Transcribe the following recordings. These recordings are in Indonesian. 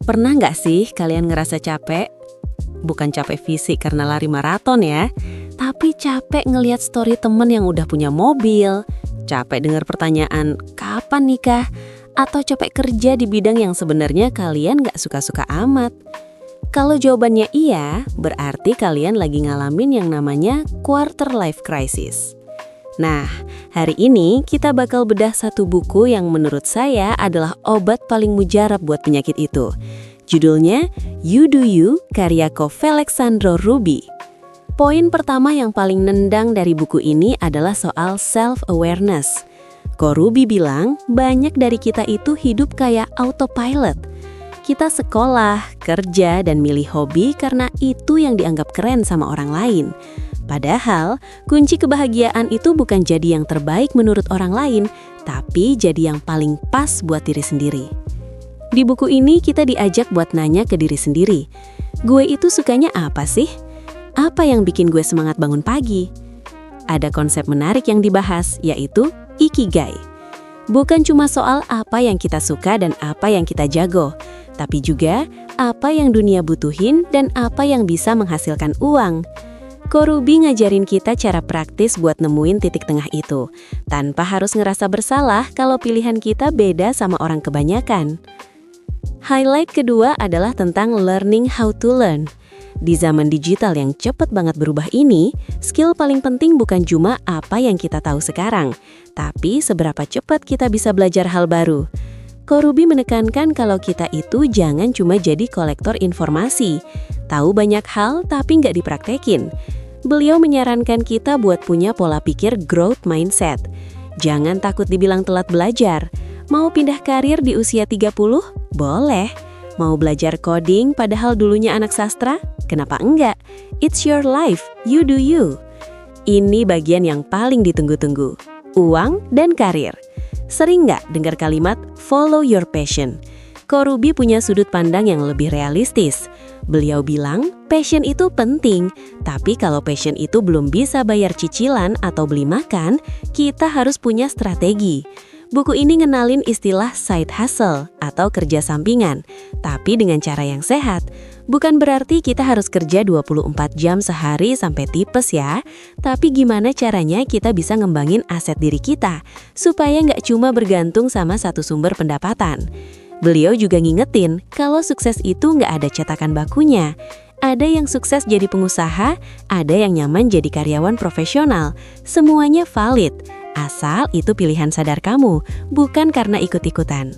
Pernah nggak sih kalian ngerasa capek? Bukan capek fisik karena lari maraton ya, tapi capek ngelihat story temen yang udah punya mobil, capek dengar pertanyaan, kapan nikah? Atau capek kerja di bidang yang sebenarnya kalian nggak suka-suka amat. Kalau jawabannya iya, berarti kalian lagi ngalamin yang namanya quarter life crisis. Nah, hari ini kita bakal bedah satu buku yang menurut saya adalah obat paling mujarab buat penyakit itu. Judulnya You Do You, karya Kovalexandro Ruby. Poin pertama yang paling nendang dari buku ini adalah soal self-awareness. Ko Ruby bilang, banyak dari kita itu hidup kayak autopilot. Kita sekolah, kerja, dan milih hobi karena itu yang dianggap keren sama orang lain. Padahal, kunci kebahagiaan itu bukan jadi yang terbaik menurut orang lain, tapi jadi yang paling pas buat diri sendiri. Di buku ini kita diajak buat nanya ke diri sendiri, gue itu sukanya apa sih? Apa yang bikin gue semangat bangun pagi? Ada konsep menarik yang dibahas, yaitu Ikigai. Bukan cuma soal apa yang kita suka dan apa yang kita jago, tapi juga apa yang dunia butuhin dan apa yang bisa menghasilkan uang. Ko Ruby ngajarin kita cara praktis buat nemuin titik tengah itu, tanpa harus ngerasa bersalah kalau pilihan kita beda sama orang kebanyakan. Highlight kedua adalah tentang learning how to learn. Di zaman digital yang cepet banget berubah ini, skill paling penting bukan cuma apa yang kita tahu sekarang, tapi seberapa cepat kita bisa belajar hal baru. Ko Ruby menekankan kalau kita itu jangan cuma jadi kolektor informasi, tahu banyak hal tapi nggak dipraktekin. Beliau menyarankan kita buat punya pola pikir growth mindset. Jangan takut dibilang telat belajar. Mau pindah karir di usia 30? Boleh. Mau belajar coding padahal dulunya anak sastra? Kenapa enggak? It's your life, you do you. Ini bagian yang paling ditunggu-tunggu. Uang dan karir. Sering nggak dengar kalimat follow your passion? Ko Ruby punya sudut pandang yang lebih realistis. Beliau bilang, passion itu penting, tapi kalau passion itu belum bisa bayar cicilan atau beli makan, kita harus punya strategi. Buku ini ngenalin istilah side hustle atau kerja sampingan, tapi dengan cara yang sehat. Bukan berarti kita harus kerja 24 jam sehari sampai tipes ya, tapi gimana caranya kita bisa ngembangin aset diri kita, supaya nggak cuma bergantung sama satu sumber pendapatan. Beliau juga ngingetin kalau sukses itu nggak ada cetakan bakunya. Ada yang sukses jadi pengusaha, ada yang nyaman jadi karyawan profesional. Semuanya valid, asal itu pilihan sadar kamu, bukan karena ikut-ikutan.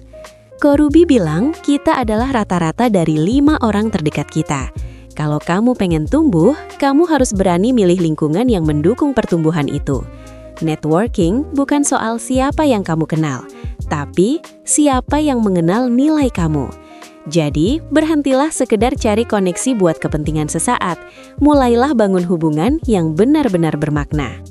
Ko Ruby bilang kita adalah rata-rata dari 5 orang terdekat kita. Kalau kamu pengen tumbuh, kamu harus berani milih lingkungan yang mendukung pertumbuhan itu. Networking bukan soal siapa yang kamu kenal, tapi siapa yang mengenal nilai kamu. Jadi, berhentilah sekedar cari koneksi buat kepentingan sesaat. Mulailah bangun hubungan yang benar-benar bermakna.